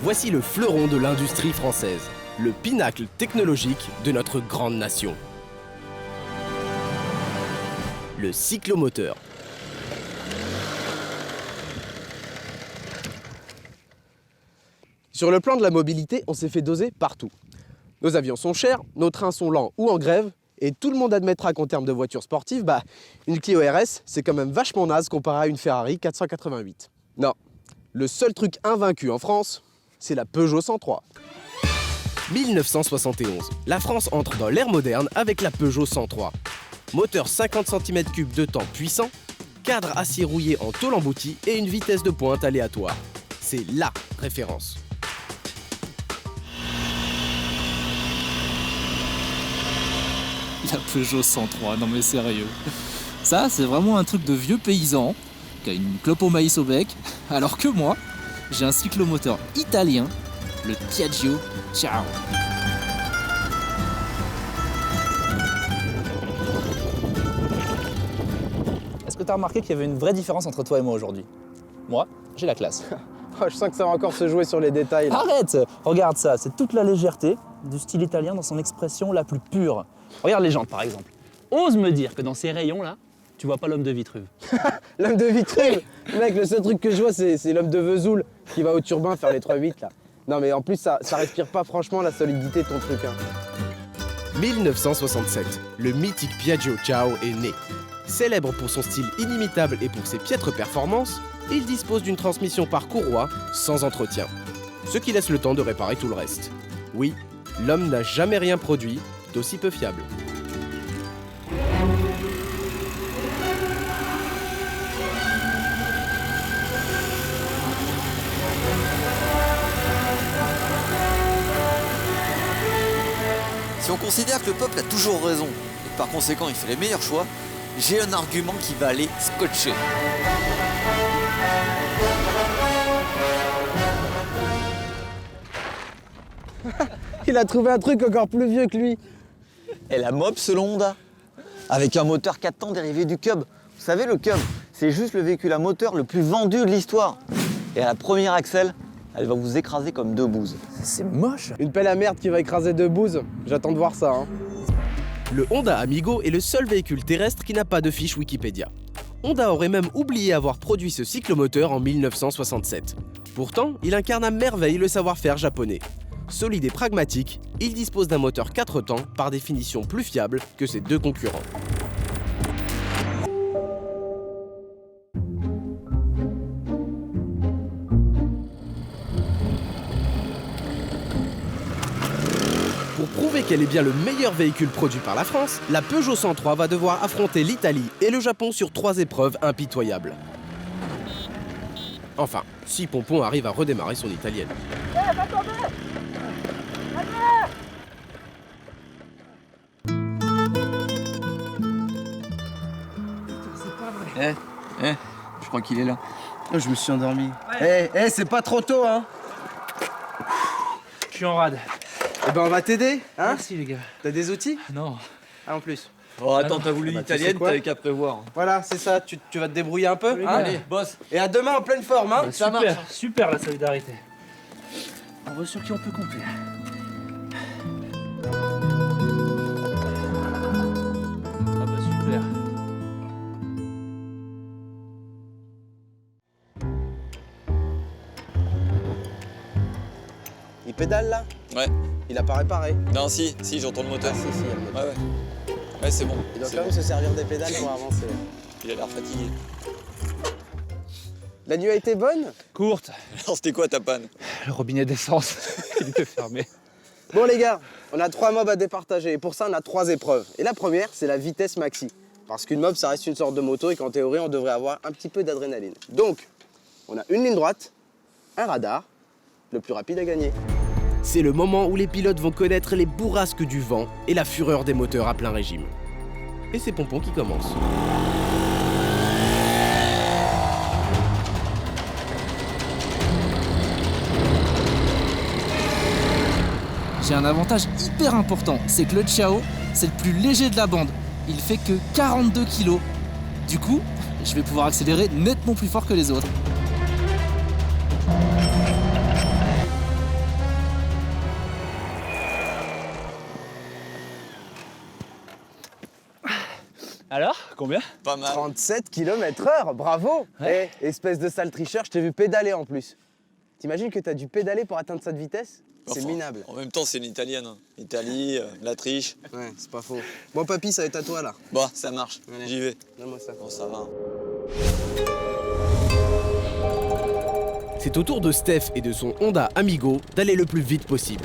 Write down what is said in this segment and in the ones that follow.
Voici le fleuron de l'industrie française, le pinacle technologique de notre grande nation. Le cyclomoteur. Sur le plan de la mobilité, on s'est fait doser partout. Nos avions sont chers, nos trains sont lents ou en grève, et tout le monde admettra qu'en termes de voitures sportives, une Clio RS, c'est quand même vachement naze comparé à une Ferrari 488. Non, le seul truc invaincu en France, c'est la Peugeot 103. 1971, la France entre dans l'ère moderne avec la Peugeot 103. Moteur 50 cm3 de temps puissant, cadre acier rouillé en tôle emboutie et une vitesse de pointe aléatoire. C'est LA référence. La Peugeot 103, non mais sérieux. Ça, c'est vraiment un truc de vieux paysan qui a une clope au maïs au bec, alors que moi, j'ai un cyclomoteur italien, le Piaggio Ciao. Est-ce que tu as remarqué qu'il y avait une vraie différence entre toi et moi aujourd'hui? Moi, j'ai la classe. Je sens que ça va encore se jouer sur les détails. Là. Arrête! Regarde ça, c'est toute la légèreté du style italien dans son expression la plus pure. Regarde les jantes par exemple. Ose me dire que dans ces rayons-là, tu vois pas l'homme de Vitruve. L'homme de Vitruve. Mec, le seul truc que je vois, c'est l'homme de Vesoul qui va au turbin faire les 3-8 là. Non mais en plus, ça respire pas franchement la solidité de ton truc. 1967, le mythique Piaggio Ciao est né. Célèbre pour son style inimitable et pour ses piètres performances, il dispose d'une transmission par courroie sans entretien. Ce qui laisse le temps de réparer tout le reste. Oui, l'homme n'a jamais rien produit d'aussi peu fiable. Si on considère que le peuple a toujours raison et que par conséquent il fait les meilleurs choix, j'ai un argument qui va aller scotcher. Il a trouvé un truc encore plus vieux que lui. Et la Mob selon Honda, avec un moteur 4 temps dérivé du Cub. Vous savez, le Cub, c'est juste le véhicule à moteur le plus vendu de l'histoire. Et à la première axelle, elle va vous écraser comme deux bouses. C'est moche. Une pelle à merde qui va écraser deux bouses. J'attends de voir ça. Le Honda Amigo est le seul véhicule terrestre qui n'a pas de fiche Wikipédia. Honda aurait même oublié avoir produit ce cyclomoteur en 1967. Pourtant, il incarne à merveille le savoir-faire japonais. Solide et pragmatique, il dispose d'un moteur 4 temps, par définition plus fiable que ses deux concurrents. Pour prouver qu'elle est bien le meilleur véhicule produit par la France, la Peugeot 103 va devoir affronter l'Italie et le Japon sur 3 épreuves impitoyables. Enfin, si Pompon arrive à redémarrer son italienne. Je crois qu'il est là. Oh, je me suis endormi. C'est pas trop tôt, hein. Je suis en rade. Eh ben, on va t'aider, hein. Merci les gars. T'as des outils? Non. Ah, en plus. Oh attends, t'as voulu bah, tu sais l'italienne, quoi t'avais qu'à prévoir. Voilà, c'est ça. Tu vas te débrouiller un peu, hein. Allez, boss. Et à demain en pleine forme, hein. Ça marche. Super la solidarité. On voit sur qui on peut compter. Ah bah super. Il pédale là? Ouais. Il a pas réparé. Non, si, j'entends le moteur. Si, il y a le moteur. Ouais, c'est bon. Il doit c'est quand même bon. se servir des pédales pour avancer. Il a l'air fatigué. La nuit a été bonne? Courte. Alors, c'était quoi ta panne? Le robinet d'essence, il était fermé. Bon les gars, on a 3 mobs à départager et pour ça on a 3 épreuves. Et la première, c'est la vitesse maxi. Parce qu'une mob, ça reste une sorte de moto et qu'en théorie, on devrait avoir un petit peu d'adrénaline. Donc, on a une ligne droite, un radar, le plus rapide à gagner. C'est le moment où les pilotes vont connaître les bourrasques du vent et la fureur des moteurs à plein régime. Et c'est Pompon qui commence. J'ai un avantage hyper important, c'est que le Ciao, c'est le plus léger de la bande. Il fait que 42 kg. Du coup, je vais pouvoir accélérer nettement plus fort que les autres. Alors, combien? Pas mal. 37 km/h, bravo. Ouais. Espèce de sale tricheur, je t'ai vu pédaler en plus. T'imagines que t'as dû pédaler pour atteindre cette vitesse? C'est Enfin, minable. En même temps, c'est une italienne. Hein. Italie, la triche. Ouais, c'est pas faux. Bon, papy, ça va être à toi là. Bon, ça marche. Allez. J'y vais. Donne-moi ça. Bon, ça va. C'est au tour de Steph et de son Honda Amigo d'aller le plus vite possible.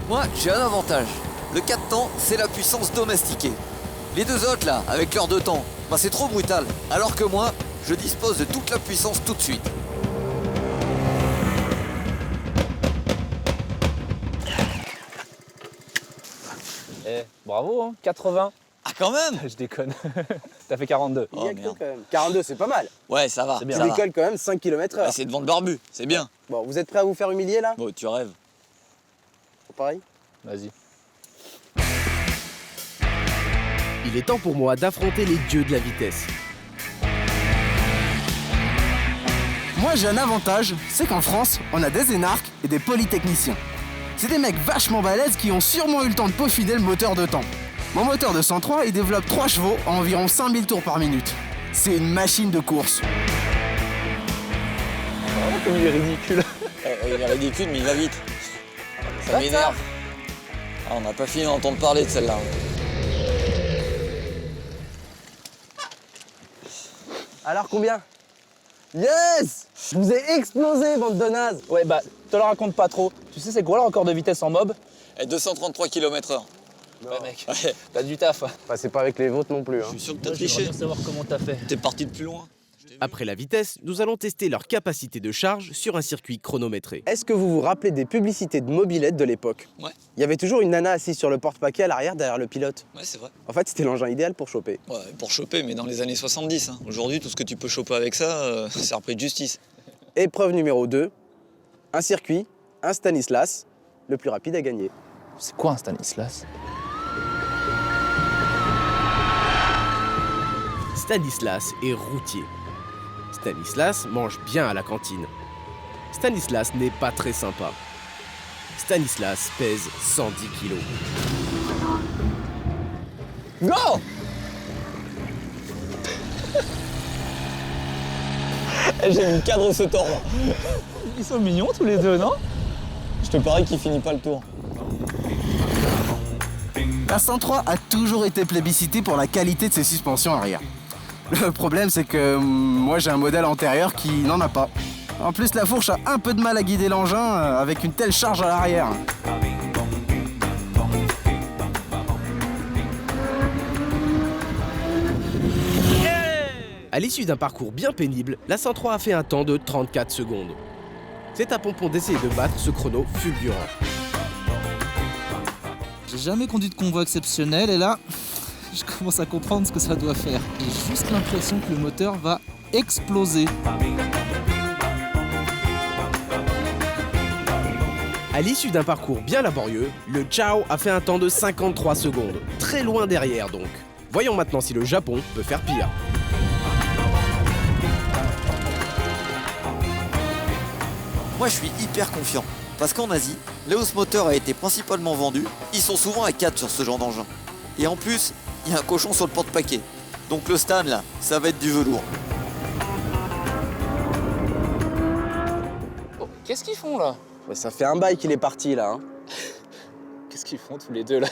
Moi, j'ai un avantage. Le 4 temps, c'est la puissance domestiquée. Les deux autres, là, avec leur 2 temps, bah c'est trop brutal. Alors que moi, je dispose de toute la puissance tout de suite. Eh, bravo, hein, 80. Ah, quand même. Je déconne. T'as fait 42. Il y Oh, a que merde. quand même. 42, c'est pas mal. Ouais, ça va. C'est bien. Tu Ça va. décolles quand même 5 km/h. Bah, c'est devant le barbu. C'est bien. Bon, vous êtes prêts à vous faire humilier là? Bon, tu rêves. Pareil? Vas-y. Il est temps pour moi d'affronter les dieux de la vitesse. Moi j'ai un avantage, c'est qu'en France, on a des énarques et des polytechniciens. C'est des mecs vachement balèzes qui ont sûrement eu le temps de peaufiner le moteur de temps. Mon moteur de 103, il développe 3 chevaux à environ 5000 tours par minute. C'est une machine de course. Oh, comme il est ridicule. Il est ridicule, mais il va vite. Ça m'énerve. Ah, on n'a pas fini d'entendre parler de celle-là. Alors combien? Yes! Je vous ai explosé, bande de nazes! Ouais, bah, te le raconte pas trop. Tu sais, c'est quoi le record de vitesse en mob? Et 233 km/h. Ouais, mec, Ouais. t'as du taf. Bah, c'est pas avec les vôtres non plus. Je Hein. suis sûr que t'as triché. savoir comment t'as fait. T'es parti de plus loin. Après la vitesse, nous allons tester leur capacité de charge sur un circuit chronométré. Est-ce que vous vous rappelez des publicités de mobylettes de l'époque? Ouais. Il y avait toujours une nana assise sur le porte-paquet à l'arrière derrière le pilote. Ouais, c'est vrai. En fait, c'était l'engin idéal pour choper. Ouais, pour choper, mais dans les années 70. Hein. Aujourd'hui, tout ce que tu peux choper avec ça, c'est repris de justice. Épreuve numéro 2, un circuit, un Stanislas, le plus rapide à gagner. C'est quoi un Stanislas? Stanislas est routier. Stanislas mange bien à la cantine. Stanislas n'est pas très sympa. Stanislas pèse 110 kilos. Go! J'ai mis le cadre se tordre. Ils sont mignons tous les deux, non? Je te parie qu'il finit pas le tour. La 103 a toujours été plébiscitée pour la qualité de ses suspensions arrière. Le problème, c'est que moi j'ai un modèle antérieur qui n'en a pas. En plus, la fourche a un peu de mal à guider l'engin avec une telle charge à l'arrière. À l'issue d'un parcours bien pénible, la 103 a fait un temps de 34 secondes. C'est à Pompon d'essayer de battre ce chrono fulgurant. J'ai jamais conduit de convoi exceptionnel et là, je commence à comprendre ce que ça doit faire. J'ai juste l'impression que le moteur va exploser. À l'issue d'un parcours bien laborieux, le Ciao a fait un temps de 53 secondes, très loin derrière donc. Voyons maintenant si le Japon peut faire pire. Moi, je suis hyper confiant. Parce qu'en Asie, là où ce moteur a été principalement vendu, ils sont souvent à 4 sur ce genre d'engin. Et en plus, il y a un cochon sur le porte-paquet. Donc le Stan, là, ça va être du velours. Oh, qu'est-ce qu'ils font là? Ouais, ça fait un bail qu'il est parti là. Hein. Qu'est-ce qu'ils font tous les deux là?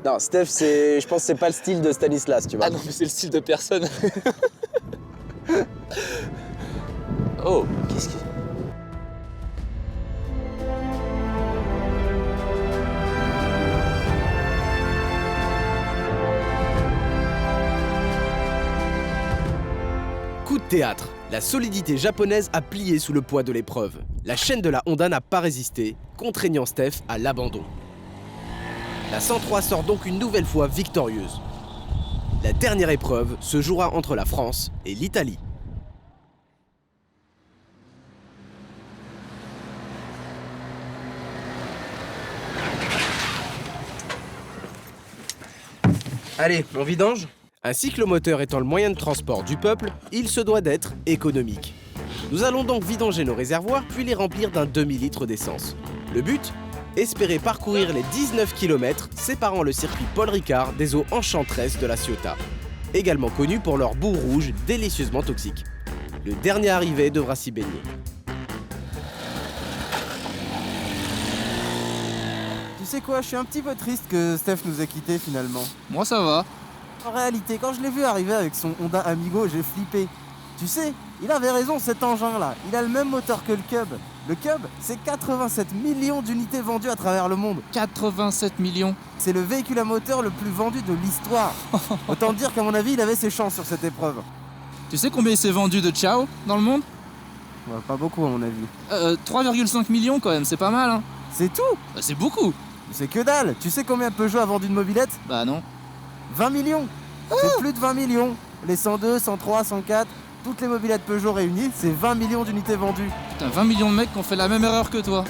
Non, Steph, je pense que c'est pas le style de Stanislas, tu vois. Ah non, mais c'est le style de personne. Oh, qu'est-ce qui... Coup de théâtre. La solidité japonaise a plié sous le poids de l'épreuve. La chaîne de la Honda n'a pas résisté, contraignant Steph à l'abandon. La 103 sort donc une nouvelle fois victorieuse. La dernière épreuve se jouera entre la France et l'Italie. Allez, on vidange? Un cyclomoteur étant le moyen de transport du peuple, il se doit d'être économique. Nous allons donc vidanger nos réservoirs puis les remplir d'un demi-litre d'essence. Le but ? espérait parcourir les 19 km séparant le circuit Paul Ricard des eaux enchanteresses de la Ciotat, également connues pour leur boue rouge délicieusement toxique. Le dernier arrivé devra s'y baigner. Tu sais quoi, je suis un petit peu triste que Steph nous ait quittés finalement. Moi ça va. En réalité, quand je l'ai vu arriver avec son Honda Amigo, j'ai flippé. Tu sais, il avait raison cet engin-là, il a le même moteur que le Cub. Le Cub, c'est 87 millions d'unités vendues à travers le monde. 87 millions. C'est le véhicule à moteur le plus vendu de l'histoire. Autant dire qu'à mon avis, il avait ses chances sur cette épreuve. Tu sais combien il s'est vendu de Ciao dans le monde? Ouais, pas beaucoup à mon avis. 3,5 millions quand même, c'est pas mal hein. C'est tout. C'est beaucoup. C'est que dalle. Tu sais combien Peugeot a vendu de mobylettes? Bah non. 20 millions. C'est plus de 20 millions. Les 102, 103, 104, toutes les mobylettes Peugeot réunies, c'est 20 millions d'unités vendues. Putain, 20 millions de mecs qui ont fait la même erreur que toi.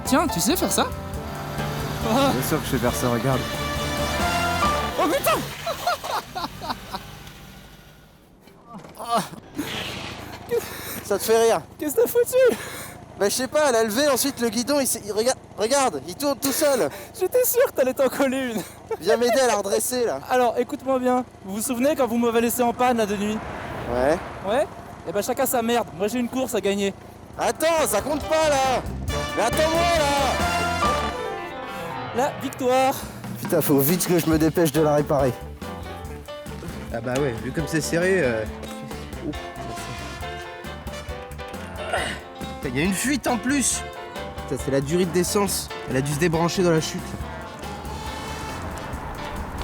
Tiens, tu sais faire ça? Bien sûr que je sais faire ça, regarde. Oh putain! Ça te fait rire? Qu'est-ce que t'as foutu? Bah je sais pas, elle a levé, ensuite le guidon, regarde, il tourne tout seul. J'étais sûr que t'allais t'en coller une. Viens m'aider à la redresser là. Alors, écoute-moi bien. Vous vous souvenez quand vous m'avez laissé en panne là de nuit? Ouais. Ouais? Et ben chacun sa merde. Moi j'ai une course à gagner. Attends, ça compte pas là. Mais attends-moi là. La victoire. Putain, faut vite que je me dépêche de la réparer. Ah bah ouais, vu comme c'est serré... Ouf, il y a une fuite en plus. Putain, c'est la durite d'essence. Elle a dû se débrancher dans la chute. Là.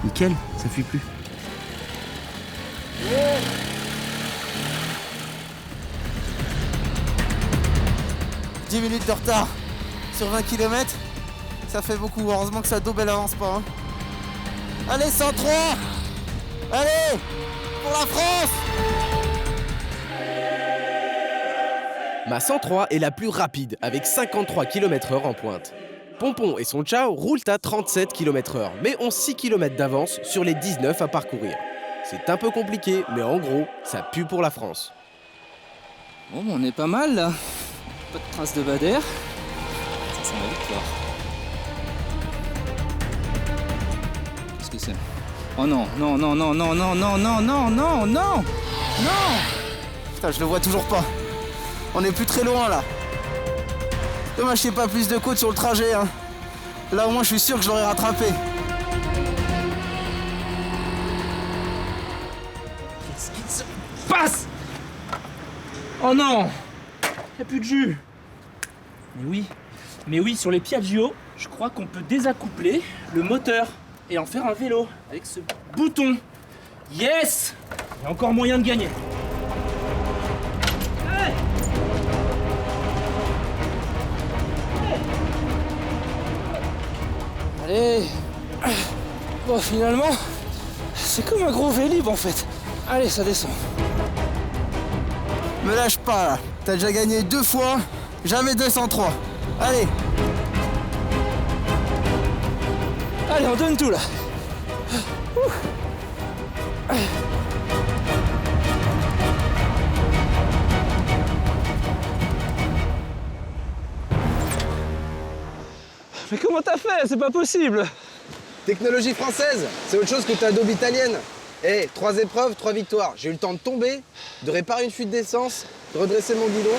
Nickel, ça fuit plus. « 10 minutes de retard sur 20 km, ça fait beaucoup. Heureusement que sa daube elle avance pas. Hein. Allez, 103. Allez, pour la France. Ma 103 est la plus rapide, avec 53 km/h en pointe. Pompon et son Ciao roulent à 37 km/h, mais ont 6 km d'avance sur les 19 à parcourir. C'est un peu compliqué, mais en gros, ça pue pour la France. Bon, on est pas mal là. Pas de traces de Bader. Ça sent la victoire. Qu'est-ce que c'est? Oh non, non, non, non, non, non, non, non, non, non, non, non. Putain, je le vois toujours pas. On est plus très loin là. Dommage qu'il n'y ait pas plus de côtes sur le trajet. Hein. Là au moins je suis sûr que je l'aurais rattrapé. Qu'est-ce qu'il se passe? Oh non! Y'a plus de jus. Mais oui, sur les Piaggio, je crois qu'on peut désaccoupler le moteur et en faire un vélo avec ce bouton. Yes! Il y a encore moyen de gagner. Hey! Allez! Bon, finalement, c'est comme un gros Vélib en fait. Allez, ça descend. Me lâche pas là. T'as déjà gagné 2 fois, jamais 203. Allez! Allez, on donne tout là. Mais comment t'as fait? C'est pas possible. Technologie française, c'est autre chose que ta daube italienne. Eh, 3 épreuves, 3 victoires. J'ai eu le temps de tomber, de réparer une fuite d'essence, de redresser mon guidon.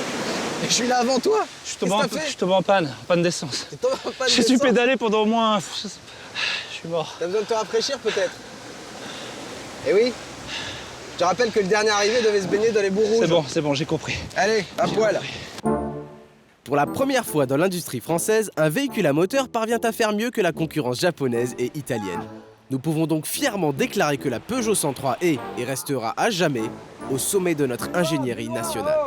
Et je suis là avant toi. Je suis Qu'est-ce tombé en panne d'essence. T'es tombé en panne J'ai dû d'essence. pédaler pendant au moins... Je suis mort. T'as besoin de te rafraîchir peut-être. Eh oui. Je te rappelle que le dernier arrivé devait se baigner dans les boues rouges. C'est bon, j'ai compris. Allez, à poil. Pour la première fois dans l'industrie française, un véhicule à moteur parvient à faire mieux que la concurrence japonaise et italienne. Nous pouvons donc fièrement déclarer que la Peugeot 103 est et restera à jamais au sommet de notre ingénierie nationale.